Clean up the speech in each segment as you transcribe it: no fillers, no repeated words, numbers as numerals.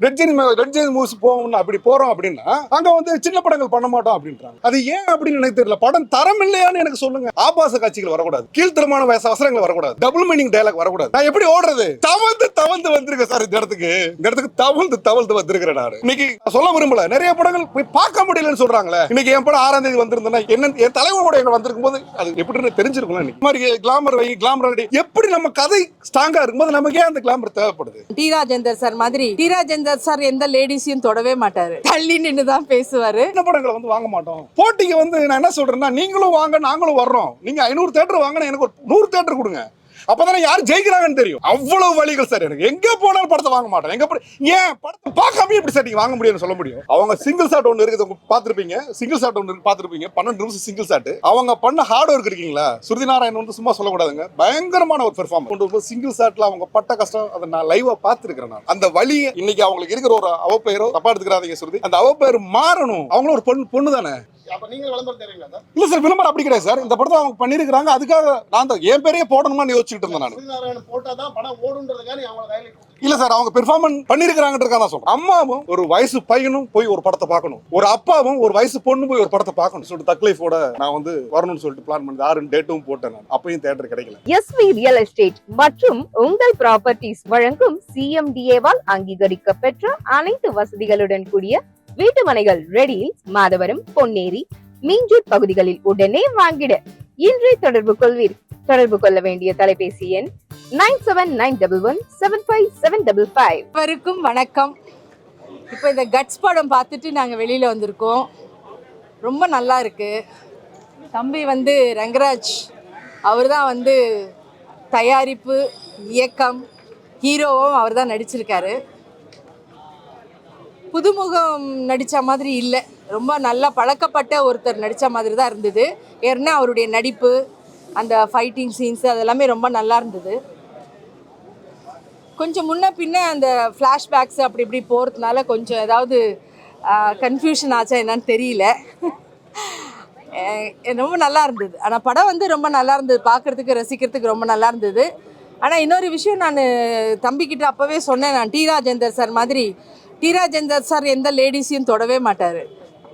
Red Jain moves போகணும் அப்படி போறோம் அப்படின்னா அங்க வந்து சின்ன படங்கள் பண்ண மாட்டோம் அப்படின்றாங்க. அது ஏன் அப்படின்னு எனக்கு தெரியல. படம் தரம் இல்லையான்னு எனக்கு சொல்லுங்க. ஆபாச காட்சிகள் வரக்கூடாது, கீழ்த்தரமான வசனங்கள் வரக்கூடாது, டபுள் மீனிங் டயலாக் வரக்கூடாது. நான் எப்படி ஓடுறது? தவழ்ந்து வந்திருக்கேன் சார். இந்த இடத்துக்கு தவழ்ந்து வந்திருக்கிறேன். நான் இன்னைக்கு சொல்ல விரும்பல, நிறைய படங்கள் போய் பார்க்க முடியலன்னு சொல்றாங்களே. இன்னைக்கு என் படம் 6ஆம் தேதி வந்திருந்தா என்ன என் தலைவரோட எங்க வந்திருக்கும் போது அது எப்படின்னு தெரிஞ்சிருக்கும். இந்த மாதிரி கிளாமர் எப்படி நம்ம கதை ஸ்ட்ராங்கா இருக்கும்போது நமக்கு ஏன் அந்த கிளாமர் தேவைப்படுது? டி ராஜேந்தர் சார் மாதிரி டி ராஜேந்தர் சார் எந்த லேடிஸையும் தொடவே மாட்டாரு, தள்ளி நின்று தான் பேசுவாரு. இந்த படங்களை வந்து வாங்க மாட்டோம். போட்டிக்கு வந்து நான் என்ன சொல்றேன்னா, நீங்களும் வாங்க நாங்களும் வர்றோம். நீங்க 500 தியேட்டர் வாங்கினா எனக்கு ஒரு 100 தியேட்டர் கொடுங்க. அப்பதானே யார் ஜெயிக்கிறாங்கன்னு தெரியும். அவ்வளவு வழிகள் சார். எனக்கு எங்க போனாலும் படத்தை வாங்க மாட்டேன். ஏன் படத்தை பார்க்காம எப்படி சார் நீங்க வாங்க முடியும்னு சொல்ல முடியும்? அவங்க சிங்கிள் ஷாட் ஒன்று இருக்குது, பார்த்துருப்பீங்க. சிங்கிள் ஷாட் ஒன்று பார்த்துருப்பீங்க, 12 நிமிஷம் சிங்கிள் ஷாட். அவங்க பண்ண ஹார்ட் ஒர்க் இருக்கீங்களா? சுருதி நாராயணன் வந்து சும்மா சொல்லக்கூடாதுங்க, பயங்கரமான ஒரு பெர்ஃபார்மன்ஸ் கொண்டு வந்து சிங்கிள் ஷாட்ல அவங்க பட்ட கஷ்டம் அதை நான் லைவா பார்த்துருக்கிறேன். நான் அந்த வழி இன்னைக்கு அவங்களுக்கு இருக்கிற ஒரு அவப்பெயரோ தப்பா எடுத்துக்கிறாதீங்க சுருதி, அந்த அவப்பெயர் மாறணும். அவங்களும் ஒரு பொண்ணு தானே. இல்ல சார், விளம்பரம் அப்படி கிடையாது சார். இந்த படத்தை அவங்க பண்ணிருக்காங்க, அதுக்காக நான் என் பேரையே போடணுமான்னு யோசிச்சுட்டு இருந்தேன் நான். இல்ல சார், அவங்க பெர்ஃபார்மன்ஸ் பண்ணிருக்காங்கன்றதுக்காக தான் சொல்றேன். அம்மாவும் ஒரு வயசு பையனும் போய் ஒரு படத்தை பார்க்கணும், ஒரு அப்பாவும் ஒரு வயசு பொண்ணு போய் ஒரு படத்தை பார்க்கணும் சொல்லிட்டு தக்லைஃபோட நான் வந்து வரணும்னு சொல்லிட்டு பிளான் பண்ணி 6 டேட்டும் போட்டேன். நான் அப்பயும் தியேட்டர் கிடைக்கல. எஸ்வி ரியல் எஸ்டேட் மற்றும் உங்கள் ப்ராப்பர்ட்டிஸ் வழங்கும் சிஎம்டிஏவால் அங்கீகரிக்கப்பெற்ற அனைத்து வசதிகளுடன் கூடிய வீட்டு மனைகள் ரெடியில் மாதவரம், பொன்னேரி, மீஞ்சூர் பகுதிகளில் உடனே வாங்கிட இன்றே தொடர்பு கொள்வீர். தொடர்பு கொள்ள வேண்டிய தொலைபேசி எண் 9791175755. வரைக்கும் வணக்கம். இப்போ இந்த கட்ஸ் படம் பார்த்துட்டு நாங்கள் வெளியில் வந்திருக்கோம். ரொம்ப நல்லா இருக்கு. தம்பி வந்து ரங்கராஜ் அவர் தான் வந்து தயாரிப்பு, இயக்கம், ஹீரோவும் அவர் தான் நடிச்சிருக்காரு. புதுமுகம் நடித்த மாதிரி இல்லை, ரொம்ப நல்லா பழக்கப்பட்ட ஒருத்தர் நடித்த மாதிரி தான் இருந்தது. ஏன்னா அவருடைய நடிப்பு, அந்த ஃபைட்டிங் சீன்ஸ் அதெல்லாமே ரொம்ப நல்லா இருந்தது. கொஞ்சம் முன்ன பின்ன அந்த ஃப்ளாஷ்பேக்ஸ் அப்படி இப்படி போகிறதுனால கொஞ்சம் ஏதாவது கன்ஃபியூஷன் ஆச்சா என்னன்னு தெரியல. ரொம்ப நல்லா இருந்தது. ஆனால் படம் வந்து ரொம்ப நல்லா இருந்தது, பார்க்குறதுக்கு ரசிக்கிறதுக்கு ரொம்ப நல்லா இருந்தது. ஆனால் இன்னொரு விஷயம் நான் தம்பிக்கிட்ட அப்போவே சொன்னேன், நான் டி ராஜேந்தர் சார் மாதிரி டி ராஜேந்தர் சார் எந்த லேடிஸையும் தொடவே மாட்டார்,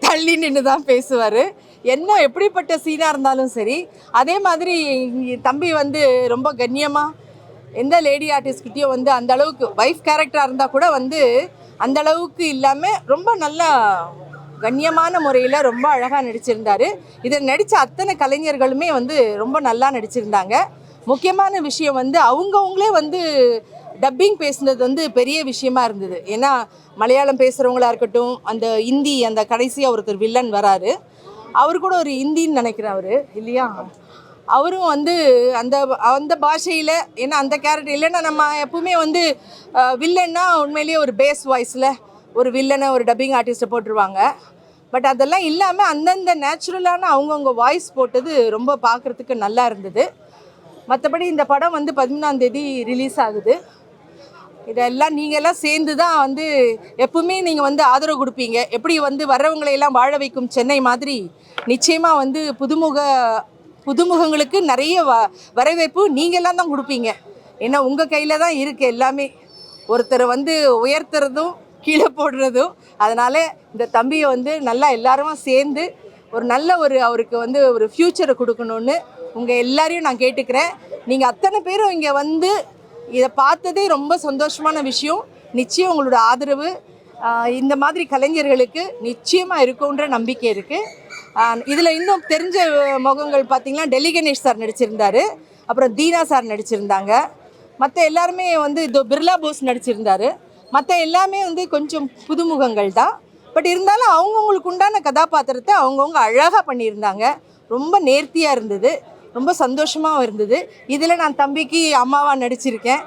தள்ளி நின்று தான் பேசுவார். என்ன எப்படிப்பட்ட சீனாக இருந்தாலும் சரி. அதே மாதிரி தம்பி வந்து ரொம்ப கண்ணியமாக எந்த லேடி ஆர்டிஸ்ட்கிட்டையும் வந்து அந்த அளவுக்கு வைஃப் கேரக்டராக இருந்தால் கூட வந்து அந்த அளவுக்கு இல்லாமல் ரொம்ப நல்லா கண்ணியமான முறையில் ரொம்ப அழகாக நடிச்சிருந்தார். இதில் நடித்த அத்தனை கலைஞர்களுமே வந்து ரொம்ப நல்லா நடிச்சிருந்தாங்க. முக்கியமான விஷயம் வந்து அவங்கவுங்களே வந்து டப்பிங் பேசுனது வந்து பெரிய விஷயமா இருந்தது. ஏன்னா மலையாளம் பேசுகிறவங்களா இருக்கட்டும், அந்த ஹிந்தி அந்த கடைசியாக ஒருத்தர் வில்லன் வராரு, அவர் கூட ஒரு ஹிந்தின்னு நினைக்கிறேன் அவர் இல்லையா, அவரும் வந்து அந்த அந்த பாஷையில், ஏன்னா அந்த கேரக்டர் இல்லைன்னா நம்ம எப்பவுமே வந்து வில்லன்னா உண்மையிலேயே ஒரு பேஸ் வாய்ஸில் ஒரு வில்லனை ஒரு டப்பிங் ஆர்டிஸ்ட்டை போட்டுருவாங்க. பட் அதெல்லாம் இல்லாமல் அந்தந்த நேச்சுரலான அவங்கவுங்க வாய்ஸ் போட்டது ரொம்ப பார்க்குறதுக்கு நல்லா இருந்தது. மற்றபடி இந்த படம் வந்து 13ஆம் தேதி ரிலீஸ் ஆகுது. இதெல்லாம் நீங்கள் எல்லாம் சேர்ந்து தான் வந்து எப்பவுமே நீங்கள் வந்து ஆதரவு கொடுப்பீங்க. எப்படி வந்து வர்றவங்களையெல்லாம் வாழ வைக்கும் சென்னை மாதிரி நிச்சயமாக வந்து புதுமுகங்களுக்கு நிறைய வரவேற்பு நீங்கள்லாம் தான் கொடுப்பீங்க. ஏன்னா உங்கள் கையில் தான் இருக்குது எல்லாமே, ஒருத்தரை வந்து உயர்த்துறதும் கீழே போடுறதும். அதனால் இந்த தம்பியை வந்து நல்லா எல்லாரும் சேர்ந்து ஒரு நல்ல அவருக்கு வந்து ஒரு ஃப்யூச்சரை கொடுக்கணுன்னு உங்கள் எல்லாரையும் நான் கேட்டுக்கிறேன். நீங்கள் அத்தனை பேரும் இங்கே வந்து இதை பார்த்ததே ரொம்ப சந்தோஷமான விஷயம். நிச்சயம் உங்களோட ஆதரவு இந்த மாதிரி கலைஞர்களுக்கு நிச்சயமாக இருக்குன்ற நம்பிக்கை இருக்குது. இதில் இன்னும் தெரிஞ்ச முகங்கள் பார்த்திங்கன்னா டெல்லி கணேஷ் சார் நடிச்சிருந்தார், அப்புறம் தீனா சார் நடிச்சிருந்தாங்க. மற்ற எல்லாருமே வந்து பிர்லா போஸ் நடிச்சிருந்தார். மற்ற எல்லாமே வந்து கொஞ்சம் புதுமுகங்கள் தான். பட் இருந்தாலும் அவங்கவுங்களுக்கு உண்டான கதாபாத்திரத்தை அவங்கவுங்க அழகாக பண்ணியிருந்தாங்க. ரொம்ப நேர்த்தியாக இருந்தது, ரொம்ப சந்தோஷமாகவும் இருந்தது. இதில் நான் தம்பிக்கு அம்மாவாக நடிச்சிருக்கேன்.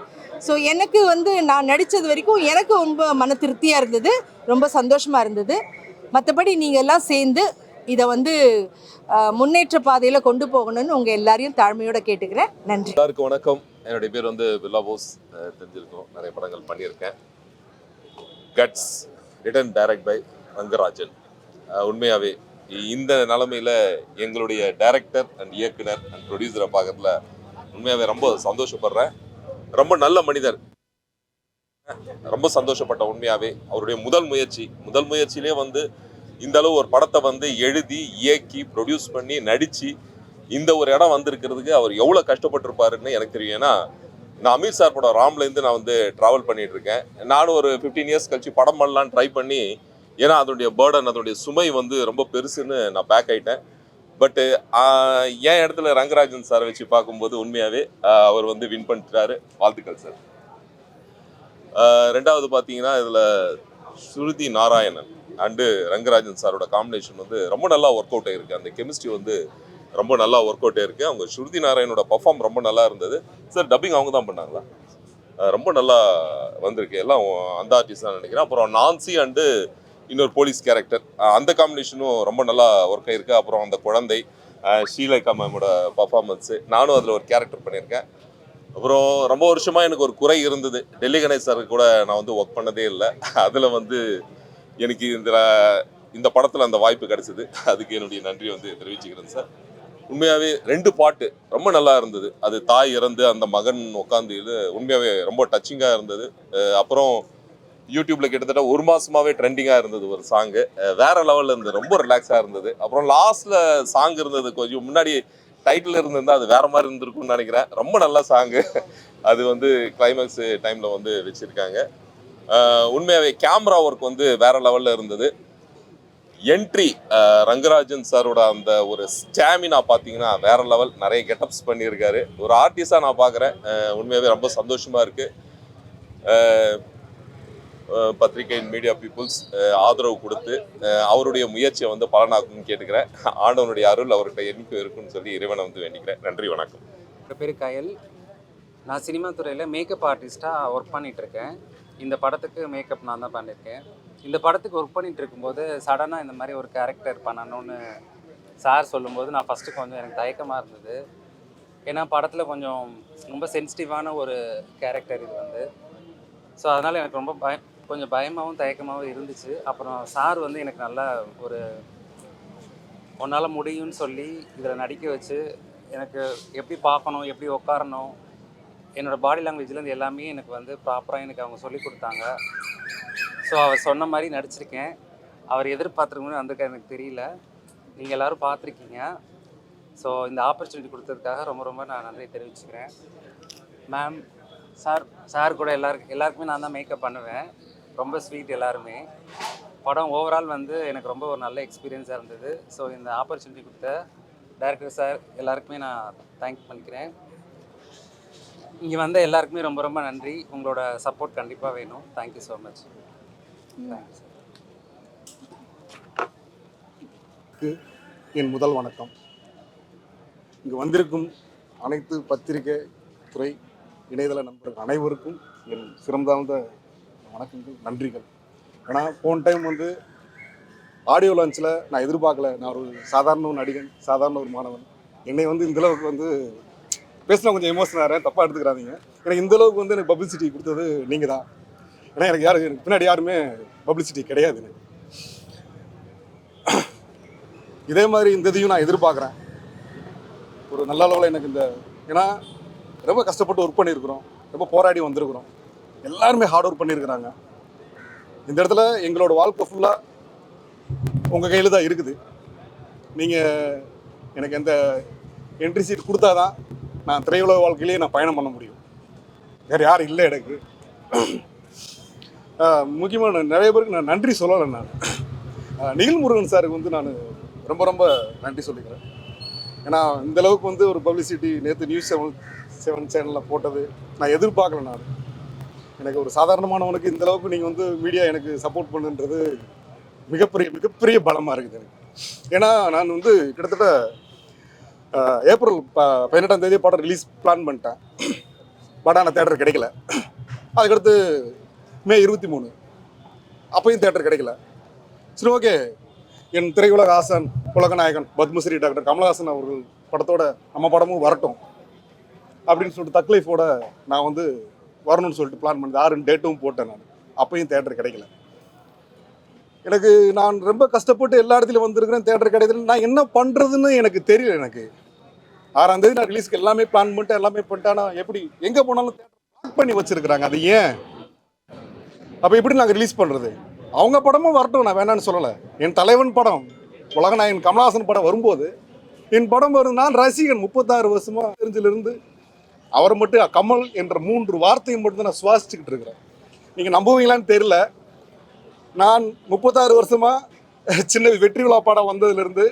ஸோ எனக்கு வந்து நான் நடித்தது வரைக்கும் எனக்கு ரொம்ப மன திருப்தியாக இருந்தது, ரொம்ப சந்தோஷமாக இருந்தது. மற்றபடி நீங்கள் எல்லாம் சேர்ந்து இதை வந்து முன்னேற்ற பாதையில் கொண்டு போகணும்னு உங்கள் எல்லாரையும் தாழ்மையோடு கேட்டுக்கிறேன். நன்றி. எல்லாருக்கும் வணக்கம். என்னுடைய பேர் வந்து பிர்லா போஸ். தெரிஞ்சிருக்கோம், நிறைய படங்கள் பண்ணியிருக்கேன். Guts return direct by Rangarajan. உண்மையாகவே இந்த நிலைமையில் எங்களுடைய டைரக்டர் அண்ட் இயக்குனர் அண்ட் ப்ரொடியூசரை பார்க்கறதுல உண்மையாகவே ரொம்ப சந்தோஷப்படுறேன். ரொம்ப நல்ல மனிதர். ரொம்ப சந்தோஷப்பட்ட உண்மையாவே. அவருடைய முதல் முயற்சியிலே வந்து இந்த அளவு ஒரு படத்தை வந்து எழுதி இயக்கி ப்ரொடியூஸ் பண்ணி நடிச்சு இந்த ஒரு இடம் வந்திருக்கிறதுக்கு அவர் எவ்வளோ கஷ்டப்பட்டிருப்பாருன்னு எனக்கு தெரியும். ஏன்னா நான் அமீர் சார் படம் ராம்லேருந்து நான் வந்து ட்ராவல் பண்ணிட்டு இருக்கேன். நானும் ஒரு 15 இயர்ஸ் கழிச்சு படம் பண்ணலான்னு ட்ரை பண்ணி, ஏன்னா அதனுடைய பேர்டன் அதனுடைய சுமை வந்து ரொம்ப பெருசுன்னு நான் பேக் ஆயிட்டேன். பட்டு என் இடத்துல ரங்கராஜன் சார் வச்சு பார்க்கும்போது உண்மையாகவே அவர் வந்து வின் பண்ணிட்டாரு. வாழ்த்துக்கள் சார். ரெண்டாவது பார்த்தீங்கன்னா இதில் ஸ்ருதி நாராயணன் அண்டு ரங்கராஜன் சாரோட காம்பினேஷன் வந்து ரொம்ப நல்லா ஒர்க் அவுட் ஆகிருக்கு. அந்த கெமிஸ்ட்ரி வந்து ரொம்ப நல்லா ஒர்க் அவுட் ஆகிருக்கு. அவங்க ஸ்ருதி நாராயணோட பர்ஃபார்ம் ரொம்ப நல்லா இருந்தது. சார் டப்பிங் அவங்க தான் பண்ணாங்களா? ரொம்ப நல்லா வந்திருக்கு. எல்லாம் அந்த ஆர்டிஸ்ட் தான் நினைக்கிறேன். அப்புறம் நான்சி அண்டு இன்னொரு போலீஸ் கேரக்டர், அந்த காம்பினேஷனும் ரொம்ப நல்லா ஒர்க் ஆகிருக்கு. அப்புறம் அந்த குழந்தை ஷீலேகா மேமோட பர்ஃபார்மன்ஸு, நானும் அதில் ஒரு கேரக்டர் பண்ணியிருக்கேன். அப்புறம் ரொம்ப வருஷமாக எனக்கு ஒரு குறை இருந்தது. டெல்லி கணேஷ் சார் கூட நான் வந்து ஒர்க் பண்ணதே இல்லை. அதில் வந்து எனக்கு இந்த படத்தில் அந்த வாய்ப்பு கிடைச்சது. அதுக்கு என்னுடைய நன்றி வந்து தெரிவிச்சுக்கிறேன் சார். உண்மையாகவே 2 பாட்டு ரொம்ப நல்லா இருந்தது. அது தாய் இறந்து அந்த மகன் உட்காந்து இது உண்மையாகவே ரொம்ப டச்சிங்காக இருந்தது. அப்புறம் யூடியூப்ல கிட்டத்தட்ட 1 மாசமாவே ட்ரெண்டிங்காக இருந்தது ஒரு சாங்கு. வேற லெவலில் இருந்தது, ரொம்ப ரிலாக்ஸாக இருந்தது. அப்புறம் லாஸ்ட்ல சாங் இருந்தது, கொஞ்சம் முன்னாடி டைட்டில் இருந்திருந்தா அது வேற மாதிரி இருந்திருக்கும்னு நினைக்கிறேன். ரொம்ப நல்ல சாங்கு. அது வந்து கிளைமேக்ஸ் டைம்ல வந்து வச்சிருக்காங்க. உண்மையாகவே கேமரா ஒர்க் வந்து வேற லெவலில் இருந்தது. என்ட்ரி ரங்கராஜன் சாரோட அந்த ஒரு ஸ்டாமினா பார்த்தீங்கன்னா வேற லெவல். நிறைய கெட்டப்ஸ் பண்ணியிருக்காரு. ஒரு ஆர்டிஸ்டாக நான் பார்க்குறேன். உண்மையாகவே ரொம்ப சந்தோஷமா இருக்கு. பத்திரிகை மீடியா பீப்புள்ஸ் ஆதரவு கொடுத்து அவருடைய முயற்சியை வந்து பலனாக்கும்னு கேட்டுக்கிறேன். ஆண்டவனுடைய அருள் அவர்கிட்ட என்னைக்கும் இருக்குன்னு சொல்லி இறைவனை வந்து வேண்டிக்கிறேன். நன்றி, வணக்கம். என் பேர் கயல். நான் சினிமா துறையில் மேக்கப் ஆர்டிஸ்ட்டாக ஒர்க் பண்ணிகிட்ருக்கேன். இந்த படத்துக்கு மேக்கப் நான் தான் பண்ணியிருக்கேன். இந்த படத்துக்கு ஒர்க் பண்ணிகிட்டு இருக்கும்போது சடனாக இந்த மாதிரி ஒரு கேரக்டர் பண்ணணும்னு சார் சொல்லும்போது நான் ஃபஸ்ட்டு கொஞ்சம் எனக்கு தயக்கமாக இருந்தது. ஏன்னா படத்தில் கொஞ்சம் ரொம்ப சென்சிட்டிவான ஒரு கேரக்டர் இது வந்து. ஸோ அதனால் எனக்கு ரொம்ப கொஞ்சம் பயமாகவும் தயக்கமாகவும் இருந்துச்சு. அப்புறம் சார் வந்து எனக்கு நல்லா ஒரு உன்னால் முடியும்னு சொல்லி இதில் நடிக்க வச்சு எனக்கு எப்படி பார்க்கணும், எப்படி உட்காரணும், என்னோடய பாடி லாங்குவேஜ்லேருந்து எல்லாமே எனக்கு வந்து ப்ராப்பராக எனக்கு அவங்க சொல்லி கொடுத்தாங்க. ஸோ அவர் சொன்ன மாதிரி நடிச்சிருக்கேன். அவர் எதிர்பார்த்துருக்கணும்னு வந்திருக்க எனக்கு தெரியல. நீங்கள் எல்லோரும் பார்த்துருக்கீங்க. ஸோ இந்த ஆப்பர்ச்சுனிட்டி கொடுத்ததுக்காக ரொம்ப ரொம்ப நான் நன்றி தெரிவிச்சுக்கிறேன். மேம், சார் கூட எல்லாருக்குமே நான் தான் மேக்கப் பண்ணுவேன். ரொம்ப ஸ்வீட் எல்லாருமே. படம் ஓவரால் வந்து எனக்கு ரொம்ப ஒரு நல்ல எக்ஸ்பீரியன்ஸாக இருந்தது. ஸோ இந்த ஆப்பர்ச்சுனிட்டி கொடுத்த டைரக்டர் சார் எல்லாருக்குமே நான் தேங்க் பண்ணிக்கிறேன். இங்கே வந்த எல்லாருக்குமே ரொம்ப ரொம்ப நன்றி. உங்களோட சப்போர்ட் கண்டிப்பாக வேணும். Thank you so much. தேங்க்ஸ். என் முதல் வணக்கம். இங்கு வந்திருக்கும் அனைத்து பத்திரிகை துறை இணையதள நண்பர்கள் அனைவருக்கும் என் சிறந்தாழ்ந்த வணக்கங்கள், நன்றிகள். ஏன்னா போன டைம் வந்து ஆடியோ லான்ச்சில் நான் எதிர்பார்க்கல. நான் ஒரு சாதாரண ஒரு நடிகன், சாதாரண ஒரு மாணவன். என்னை வந்து இந்தளவுக்கு வந்து பேசினா கொஞ்சம் எமோஷனாக தப்பாக எடுத்துக்கிறாதீங்க. எனக்கு இந்தளவுக்கு வந்து எனக்கு பப்ளிசிட்டி கொடுத்தது நீங்கள் தான். ஏன்னா எனக்கு பின்னாடி யாருமே பப்ளிசிட்டி கிடையாது. எனக்கு இதே மாதிரி இந்த இதையும் நான் எதிர்பார்க்குறேன். ஒரு நல்ல அளவில் எனக்கு ஏன்னா ரொம்ப கஷ்டப்பட்டு ஒர்க் பண்ணியிருக்கிறோம், ரொம்ப போராடி வந்திருக்கிறோம். எல்லாருமே ஹார்ட் ஒர்க் பண்ணியிருக்கிறாங்க. இந்த இடத்துல எங்களோட வாழ்க்கை ஃபுல்லாக உங்கள் கையில் தான் இருக்குது. நீங்கள் எனக்கு எந்த என்ட்ரி சீட் கொடுத்தா தான் நான் திரையுலக வாழ்க்கையிலேயே நான் பயணம் பண்ண முடியும். வேறு யாரும் இல்லை எனக்கு. முக்கியமாக நிறைய பேருக்கு நான் நன்றி சொல்லலை. நான் நிகில் முருகன் சாருக்கு வந்து நான் ரொம்ப ரொம்ப நன்றி சொல்லிக்கிறேன். ஏன்னா இந்தளவுக்கு வந்து ஒரு பப்ளிசிட்டி நேற்று நியூஸ் 7 சேனலில் போட்டது நான் எதிர்பார்க்கல. நான் எனக்கு ஒரு சாதாரணமானவனுக்கு இந்தளவுக்கு நீங்கள் வந்து மீடியா எனக்கு சப்போர்ட் பண்ணுன்றது மிகப்பெரிய பலமாக இருக்குது எனக்கு. ஏன்னா நான் வந்து கிட்டத்தட்ட ஏப்ரல் 18ஆம் தேதி படம் ரிலீஸ் பிளான் பண்ணிட்டேன். பட் ஆனால் தேட்டர் கிடைக்கல. அதுக்கடுத்து மே 23 அப்பையும் தேட்டர் கிடைக்கல. சரி, ஓகே, என் திரையுலக ஆசான் உலகநாயகன் பத்மஸ்ரீ டாக்டர் கமலஹாசன் அவர்கள் படத்தோட நம்ம படமும் வரட்டும் அப்படின்னு சொல்லிட்டு தக்லைஃபோட நான் வந்து வரணும்னு சொல்லிட்டு பிளான் பண்ணி 6 டேட்டும் போட்டேன். நான் அப்பையும் தேட்டர் கிடைக்கல. எனக்கு நான் ரொம்ப கஷ்டப்பட்டு எல்லா இடத்துலையும் வந்திருக்கிறேன், தேட்டர் கிடைக்கல. நான் என்ன பண்ணுறதுன்னு எனக்கு தெரியல. எனக்கு 6ஆம் தேதி நான் ரிலீஸ்க்கு எல்லாமே பிளான் பண்ணிட்டேன், எல்லாமே பண்ணிட்டேன். ஆனால் எப்படி எங்கே போனாலும் தேட்டர் பிளாக் பண்ணி வச்சுருக்குறாங்க. அது ஏன் அப்போ எப்படி நாங்கள் ரிலீஸ் பண்ணுறது? அவங்க படமும் வரட்டும், நான் வேணான்னு சொல்லலை. என் தலைவன் படம், உலகநாயகன் கமலஹாசன் படம் வரும்போது என் படம் வரும். நான் ரசிகன் 36 வருஷமாக தெரிஞ்சிலிருந்து அவரை மட்டும் கமல் என்ற 3 வார்த்தையை மட்டும் தான் நான் சுவாசிச்சுக்கிட்டு இருக்கிறேன். நீங்கள் நம்புவீங்களான்னு தெரியல. நான் 36 வருஷமாக சின்ன வெற்றி விழா படம் வந்ததுலேருந்து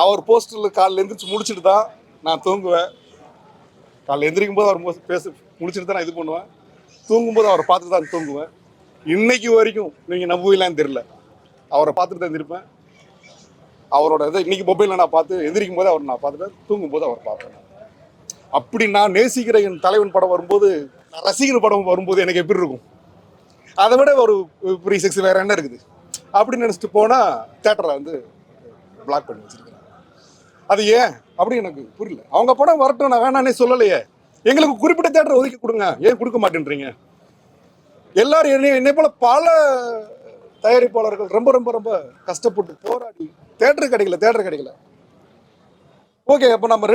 அவர் போஸ்டரில் காலையில் எழுந்திரிச்சு முடிச்சுட்டு தான் நான் தூங்குவேன். காலையில் எந்திரிக்கும் போது அவர் முடிச்சுட்டு தான் நான் இது பண்ணுவேன். தூங்கும்போது அவரை பார்த்துட்டு தான் தூங்குவேன். இன்னைக்கு வரைக்கும் நீங்கள் நம்புவீங்களான்னு தெரியல, அவரை பார்த்துட்டு தான் எந்திரிப்பேன். அவரோட இதை இன்னைக்கு மொபைலில் நான் பார்த்து எந்திரிக்கும் போது அவர் நான் பார்த்துட்டேன், தூங்கும்போது அவர் பார்ப்பேன். அப்படி நான் நேசிக்கிற என் தலைவன் படம் வரும்போது, நான் ரசிக்கிற படம் வரும்போது எனக்கு எப்படி இருக்கும்? அதை விட ஒரு ப்ரீ செக்ஸ் வேற என்ன இருக்குது அப்படின்னு நினச்சிட்டு போனால் தேட்டரை வந்து பிளாக் பண்ணி வச்சிருக்கேன். அது ஏன் அப்படி எனக்கு புரியல. அவங்க படம் வரட்டும், நான் வேணானே சொல்லலையே. எங்களுக்கு குறிப்பிட்ட தேட்டரை ஒதுக்கி கொடுங்க, ஏன் கொடுக்க மாட்டேன்றீங்க? எல்லாரும் என்னை போல பல தயாரிப்பாளர்கள் ரொம்ப ரொம்ப ரொம்ப கஷ்டப்பட்டு போராடி தேட்டர் கிடைக்கல. ஓகே, அப்போ நம்ம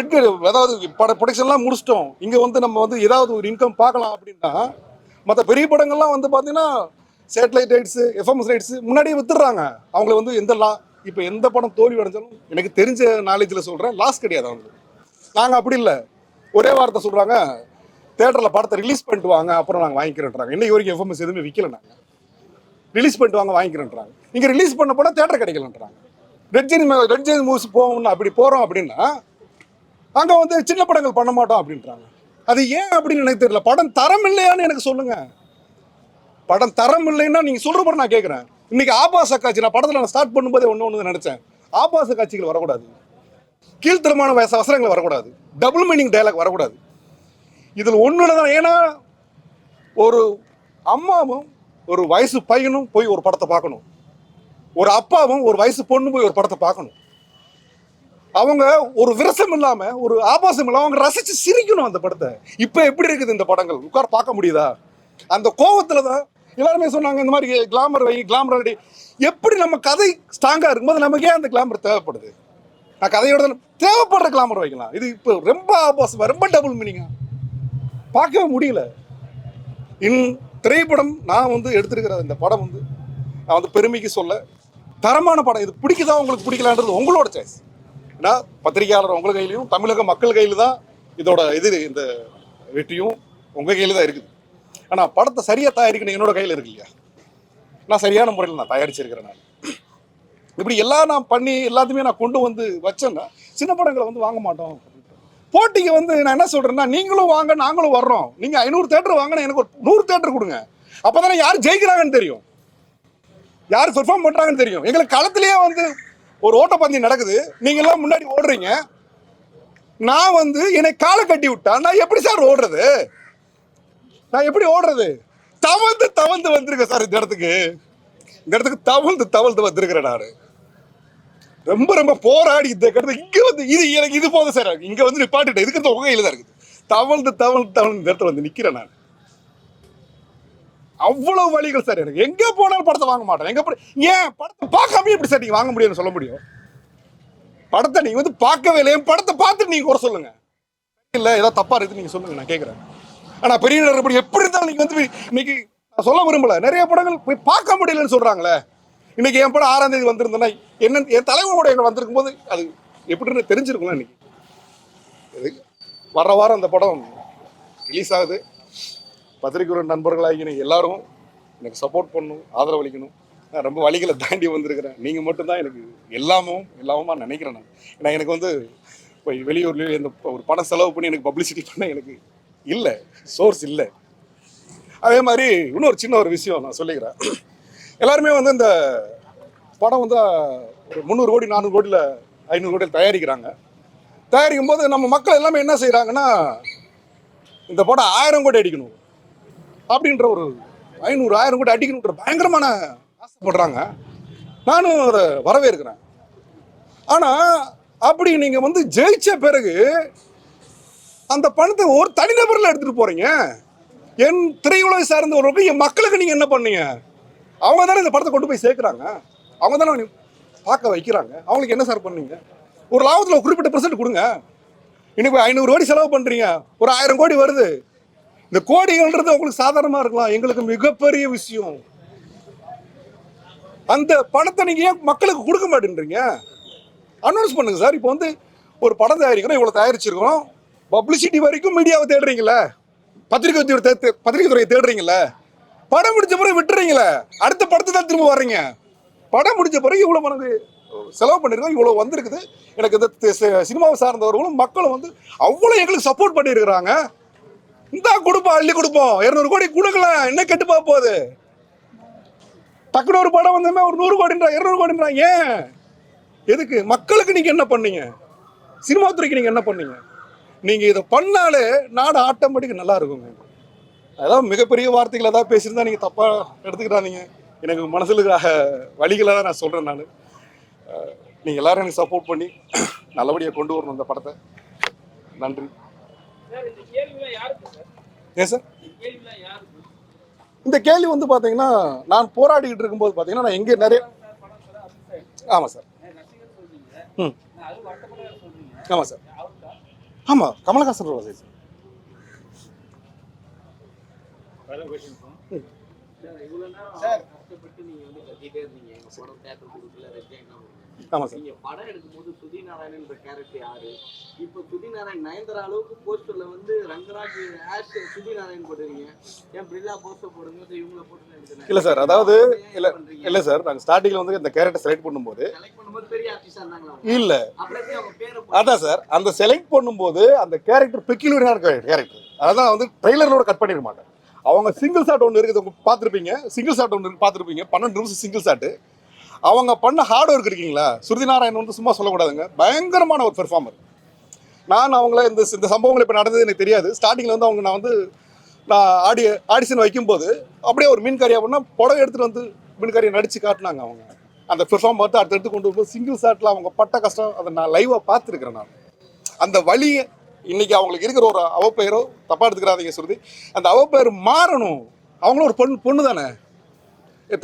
அதாவது ப்ரொடக்ஷன்லாம் முடிச்சிட்டோம், இங்கே வந்து நம்ம வந்து ஏதாவது ஒரு இன்கம் பார்க்கலாம் அப்படின்னா, மற்ற பெரிய படங்கள்லாம் வந்து பார்த்தீங்கன்னா சேட்டலைட் ரைட்ஸு, எஃப்எம்எஸ் ரைட்ஸு முன்னாடியே வித்துடுறாங்க. அவங்கள வந்து இப்போ எந்த படம் தோல்வி அடைஞ்சாலும் எனக்கு தெரிஞ்ச நாலேஜில் சொல்கிறேன், லாஸ் கிடையாது அவங்க. நாங்கள் அப்படி இல்லை, ஒரே வார்த்தை சொல்கிறாங்க, தேட்டரில் படத்தை ரிலீஸ் பண்ணிட்டு வாங்க, அப்புறம் நாங்கள் வாங்கிக்கிறேன்றாங்க. இன்னைக்கு வரைக்கும் எஃப்எம்எஸ் எதுவுமே விற்கல. நாங்கள் ரிலீஸ் பண்ணிட்டு வாங்க வாங்கிக்கிறேன்றாங்க. இங்கே ரிலீஸ் பண்ண படம் தேட்டர் கிடைக்கலன்றாங்க. ரெட் ஜெயின் மூவ்ஸ் போகணும்னு அப்படி போகிறோம் அப்படின்னா அங்கே வந்து சின்ன படங்கள் பண்ண மாட்டோம் அப்படின்றாங்க. அது ஏன் அப்படின்னு எனக்கு தெரியல. படம் தரம் இல்லையான்னு எனக்கு சொல்லுங்கள். படம் தரம் இல்லைன்னா நீங்கள் சொல்கிற படம் நான் கேட்குறேன். இன்னைக்கு ஆபாச காட்சி, நான் படத்தில் நான் ஸ்டார்ட் பண்ணும்போதே ஒன்று நினச்சேன், ஆபாச காட்சிகள் வரக்கூடாது, கீழ்த்தரமான வசனங்கள் வரக்கூடாது, டபுள் மீனிங் டயலாக் வரக்கூடாது. இதில் ஒன்று தான். ஏன்னா ஒரு அம்மாவும் ஒரு வயசு பையனும் போய் ஒரு படத்தை பார்க்கணும், ஒரு அப்பாவும் ஒரு வயசு பொண்ணு போய் ஒரு படத்தை பார்க்கணும். அவங்க ஒரு விரசம் இல்லாமல், ஒரு ஆபாசம் இல்லாமல் அவங்க ரசித்து சிரிக்கணும் அந்த படத்தை. இப்போ எப்படி இருக்குது இந்த படங்கள்? உட்கார பார்க்க முடியுதா? அந்த கோவத்தில் தான் எல்லாருமே சொன்னாங்க, இந்த மாதிரி கிளாமர் ரெடி. எப்படி நம்ம கதை ஸ்ட்ராங்காக இருக்கும்போது நமக்கு ஏன் அந்த கிளாமர் தேவைப்படுது? நான் கதையோட தேவைப்படுற கிளாமர் வைக்கலாம். இது இப்போ ரொம்ப ஆபாசமாக, ரொம்ப டபுள் மீனிங்காக பார்க்கவே முடியல. திரைப்படம் நான் வந்து எடுத்துருக்கிற இந்த படம் வந்து நான் வந்து பெருமைக்கு சொல்ல, தரமான படம். இது பிடிக்குதா உங்களுக்கு பிடிக்கலான்றது உங்களோட சாய்ஸ். ஏன்னா பத்திரிகையாளர் உங்கள் கையிலையும் தமிழக மக்கள் கையில் தான் இதோட இந்த வெற்றியும் உங்கள் கையில் தான் இருக்குது. ஆனால் படத்தை சரியாக தயாரிக்கணும் என்னோட கையில் இருக்கு இல்லையா? நான் சரியான முறையில் நான் தயாரிச்சிருக்கிறேன். நான் இப்படி எல்லாம் நான் பண்ணி எல்லாத்தையுமே நான் கொண்டு வந்து வச்சேன்னா சின்ன படங்களை வந்து வாங்க மாட்டோம். போட்டிக்கு வந்து நான் என்ன சொல்கிறேன்னா, நீங்களும் வாங்க நாங்களும் வர்றோம். நீங்கள் 500 தேட்டர் வாங்கினா எனக்கு ஒரு 100 தேட்டர் கொடுங்க. அப்போ தானே யார் ஜெயிக்கிறாங்கன்னு தெரியும், யார் பெர்ஃபார்ம் பண்ணுறாங்கன்னு தெரியும். எங்களுக்கு களத்திலேயே வந்து ஒரு ஓட்டப்பந்தயம் நடக்குது, நீங்கள்லாம் முன்னாடி ஓடுறீங்க, நான் வந்து என்னை காலை கட்டி விட்டா நான் எப்படி சார் ஓடுறது? நான் எப்படி ஓடுறது? தவழ்ந்து வந்திருக்கேன் சார் இந்த இடத்துக்கு தவழ்ந்து வந்திருக்கிறேன். நான் ரொம்ப ரொம்ப போராடி இந்த இடத்துக்கு இங்கே வந்து எனக்கு இது போதும் சார், இங்கே வந்து நிப்பாட்டிட்டேன், இதுக்கு இந்த உங்க கையில் தான் இருக்குது. தவழ்ந்து இந்த இடத்துல வந்து நிற்கிறேன் நான். அவ்வளவு வழிகள் சார். எனக்கு எங்கே போனாலும் படத்தை வாங்க மாட்டேன். ஏன் படத்தை பார்க்காம எப்படி சார் நீங்கள் வாங்க முடியும்னு சொல்ல முடியும்? படத்தை நீங்கள் வந்து பார்க்கவே இல்லை, என் படத்தை பார்த்துட்டு நீங்கள் குறை சொல்லுங்க, இல்லை ஏதாவது தப்பாக இருக்குது நீங்கள் சொல்லுங்க, நான் கேட்குறேன். ஆனால் பெரிய எப்படி இருந்தாலும் நீங்கள் வந்து இன்னைக்கு நான் சொல்ல விரும்பல, நிறைய படங்கள் போய் பார்க்க முடியலன்னு சொல்கிறாங்களே. இன்னைக்கு என் படம் 6ஆம் தேதி வந்திருந்தேன்னா என்ன, என் தலைவனோட எங்களை வந்திருக்கும் போது அது எப்படின்னு தெரிஞ்சிருக்கலாம். இன்னைக்கு வர வாரம் அந்த படம் ரிலீஸ் ஆகுது. பத்திரிகை நண்பர்களாகி எல்லாரும் எனக்கு சப்போர்ட் பண்ணணும், ஆதரவு அளிக்கணும். நான் ரொம்ப வழிகளை தாண்டி வந்திருக்கிறேன். நீங்கள் மட்டும்தான் எனக்கு எல்லாமுமா நினைக்கிறேன். நான் ஏன்னா எனக்கு வந்து இப்போ வெளியூர்லேயோ இந்த ஒரு படம் செலவு பண்ணி எனக்கு பப்ளிசிட்டி பண்ண எனக்கு இல்லை, சோர்ஸ் இல்லை. அதே மாதிரி இன்னொரு சின்ன ஒரு விஷயம் நான் சொல்லிக்கிறேன். எல்லாருமே வந்து இந்த படம் வந்து ஒரு 300 கோடி 400 கோடியில் 500 கோடியில் தயாரிக்கிறாங்க. தயாரிக்கும் போது நம்ம மக்கள் எல்லாமே என்ன செய்கிறாங்கன்னா, இந்த படம் 1000 கோடி அடிக்கணும் அப்படின்ற ஒரு 500-1000 கோடி அடிக்கணுன்ற பயங்கரமான ஆசைப்படுறாங்க. நானும் அதை வரவேற்கிறேன். ஆனால் அப்படி நீங்கள் வந்து ஜெயிச்ச பிறகு அந்த பணத்தை ஒரு தனிநபரில் எடுத்துகிட்டு போகிறீங்க. என் திரையுலகை சார்ந்தவர்களுக்கு, என் மக்களுக்கு நீங்கள் என்ன பண்ணீங்க? அவங்க தானே இந்த படத்தை கொண்டு போய் சேர்க்குறாங்க, அவங்க தானே பார்க்க வைக்கிறாங்க. அவங்களுக்கு என்ன சார் பண்ணீங்க? ஒரு லாபத்தில் ஒரு குறிப்பிட்ட % கொடுங்க. இன்னைக்கு 500 கோடி செலவு பண்ணுறீங்க, ஒரு 1000 கோடி வருது. இந்த கோடிகள்ன்றது உங்களுக்கு சாதாரணமா இருக்கலாம், எங்களுக்கு மிகப்பெரிய விஷயம். அந்த பணத்தை நீங்க ஏன் மக்களுக்கு கொடுக்க மாட்டேன்றீங்க? அனௌன்ஸ் பண்ணுங்க சார். இப்போ வந்து ஒரு படம் தயாரிக்கிறோம், இவ்வளவு தயாரிச்சிருக்கோம், பப்ளிசிட்டி வரைக்கும் மீடியாவை தேடுறீங்களே, பத்திரிகை துறையை தேடுறீங்களே, படம் முடிச்ச பிறகு விட்டுறீங்களே, அடுத்த படத்தை தான் திரும்ப வர்றீங்க. படம் முடிச்ச பிறகு இவ்வளவு மனது செலவு பண்ணிருக்கோம், இவ்வளவு வந்திருக்குது. எனக்கு இந்த சினிமாவை சார்ந்தவர்களும் மக்களும் வந்து அவ்வளவு எங்களுக்கு சப்போர்ட் பண்ணியிருக்கிறாங்க. இந்த கொடுப்போம், அள்ளி கொடுப்போம், 200 கோடி கொடுக்கலாம், என்ன கெட்டுப்பா போகுது. டக்குனு ஒரு படம் வந்தோமே ஒரு 100 கோடின்றா 200 கோடின்றா, ஏன் எதுக்கு? மக்களுக்கு நீங்க என்ன பண்ணீங்க? சினிமா துறைக்கு நீங்க என்ன பண்ணீங்க? நீங்க இதை பண்ணாலே நாடு ஆட்டோமேட்டிக் நல்லா இருக்குங்க. அதாவது மிகப்பெரிய வார்த்தைகள் ஏதாவது பேசியிருந்தா நீங்க தப்பா எடுத்துக்கிட்டாதீங்க. எனக்கு மனசுல இருக்கிற வழிகளை தான் நான் சொல்றேன். நான் நீங்க எல்லாரும் எனக்கு சப்போர்ட் பண்ணி நல்லபடியாக கொண்டு வரணும் இந்த படத்தை. நன்றி. ஏன் சார் இந்த கேள்வி வந்து பார்த்தீங்கன்னா, நான் போராடிக்கிட்டு இருக்கும்போது பார்த்தீங்கன்னா நான் எங்கே நிறைய ஆமாம் சார். ம் ஆமாம் சார். ஆமாம், கமலஹாசன் ரோல் சார். ஆமாம் சார். நீங்க படம் எடுக்கும்போது சுதி நாராயணன்ற கேரக்டர் யாரு? இப்போ சுதி நாராயண் நயன்தாரா அளவுக்கு போஸ்டர்ல வந்து ரங்கராஜ் ஆஷ் சுதி நாராயண் போடுறீங்க, ஏன் பிரில்லா போஸ்டர் போடுங்க, இவங்கள போட்டு எடுக்கிறேன். இல்லை சார், அதாவது இல்லை சார், நாங்கள் ஸ்டார்டிங்கில் வந்து இந்த கேரக்டர் செலக்ட் பண்ணும்போது பெரிய ஆர்டிஸ்டா இருந்தாங்களா? இல்லை, அப்படியே அவங்க பேரை அதான் சார், அந்த செலக்ட் பண்ணும்போது அந்த கேரக்டர் பெக்யூலரான கேரக்டர், அதான் வந்து ட்ரெய்லரோட கட் பண்ணிட மாட்டேன். அவங்க சிங்கிள் ஷாட் ஒன்று இருக்குது, பார்த்துருப்பீங்க. சிங்கிள் ஷாட் ஒன்று பார்த்துருப்பீங்க, 12 நிமிஷம் சிங்கிள் ஷாட்டு. அவங்க பண்ண ஹார்ட் ஒர்க் இருக்கீங்களா, ஸ்ருதி நாராயணன் வந்து சும்மா சொல்லக்கூடாதுங்க, பயங்கரமான ஒரு பெர்ஃபார்மர். நான் அவங்கள இந்த சம்பவங்கள் இப்போ நடந்தது எனக்கு தெரியாது. ஸ்டார்டிங்கில் வந்து அவங்க நான் ஆடிஷன் வைக்கும்போது அப்படியே ஒரு மீன்காரியா பண்ணால் புடவை எடுத்துகிட்டு வந்து மீன்காரியை நடித்து காட்டினாங்க. அவங்க அந்த பெர்ஃபார்ம் பார்த்து அடுத்தடுத்து கொண்டு வரும்போது சிங்கிள் ஷாட்டில் அவங்க பட்ட கஷ்டம் அதை நான் லைவாக பார்த்துருக்குறேன். நான் அந்த வழி இன்னைக்கு அவங்களுக்கு இருக்கிற ஒரு அவப்பெயரோ தப்பாக எடுத்துக்கிறாதீங்க ஸ்ருதி, அந்த அவப்பெயர் மாறணும். அவங்களும் ஒரு பொண்ணு தானே,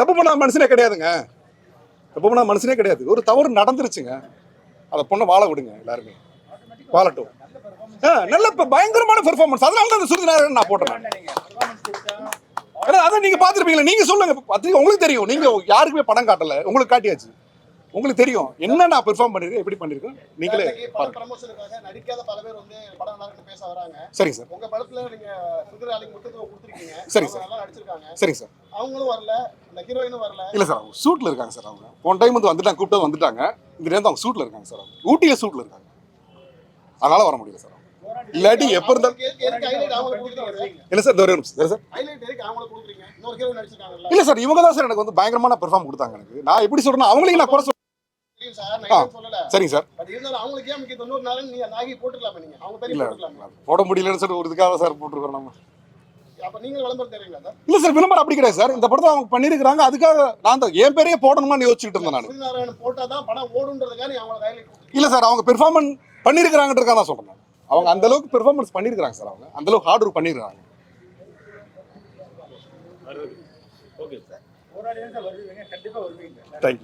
தப்பு பண்ணாத மனுஷனே கிடையாதுங்க, தப்பு பண்ணாத மனுஷனே கிடையாது. ஒரு தவறு நடந்துருச்சுங்க, அதை பொண்ணை வாழ விடுங்க, எல்லாருமே வாழட்டும். நல்ல பயங்கரமான பெர்ஃபார்மன்ஸ், அதனால தான் அந்த ஸ்ருதி நாராயணன் நான் போட்டேன். அதான் நீங்க பார்த்துருப்பீங்களா, நீங்க சொல்லுங்க, உங்களுக்கு தெரியும். நீங்க யாருக்குமே படம் காட்டல, உங்களுக்கு காட்டியாச்சு, உங்களுக்கு தெரியும் என்ன நான் பெர்ஃபார்ம் பண்ணிருக்கேன், எப்படி பண்ணிருக்கேன், நீங்களே ப்ரமோஷனுக்காக நடிக்காத பல பேர் வந்து படம் நல்லா இருக்கு பேச வராங்க. சரிங்க சார். உங்க படத்துல நீங்க சுந்தராலிக்கு முக்கியத்துவம் கொடுத்துருக்கீங்க. சரிங்க சார். நல்லா நடிச்சிருக்காங்க. சரிங்க சார். அவங்களும் வரல, இந்த ஹீரோயினும் வரல. இல்ல சார், அவங்க ஷூட்ல இருக்காங்க சார். அவங்க போன டைம் வந்து வந்துட்டாங்க, கூப்பிட்டு வந்துட்டாங்க. இந்த நேரம் அவங்க ஷூட்ல இருக்காங்க சார். அவங்க ஊட்டியில ஷூட்ல இருக்காங்க, அதனால வர முடியல சார். இல்லாட்டி எப்ப இருந்தாலும் இல்ல சார், இந்த ஒரு நிமிஷம் சார். இல்ல சார், இவங்க தான் சார் எனக்கு வந்து பயங்கரமான பெர்ஃபார்ம் கொடுத்தாங்க. எனக்கு நான் எப்படி சொல்றேன், அவங்களையும் நான் குறை சரிங்க சார். இல்ல போட முடியலன்னு சொல்லி ஒரு இதுக்காக சார் போட்டுருக்கோம் நம்ம. இல்ல சார், விளம்பரம் அப்படி கிடையாது சார். இந்த படத்தை அவங்க பண்ணிருக்காங்க, அதுக்காக நான் என் பேரையே போடணுமான்னு யோசிச்சுட்டு இருந்தேன் நான். இல்ல சார், அவங்க பெர்ஃபார்மன்ஸ் பண்ணிருக்காங்கன்றதுக்காக தான் சொல்றேன். அவங்க அந்த அளவுக்கு பெர்ஃபார்மன்ஸ் பண்ணிருக்காங்க சார், அவங்க அந்த அளவுக்கு ஹார்ட் ஒர்க் பண்ணிருக்காங்க. தேங்க்யூ.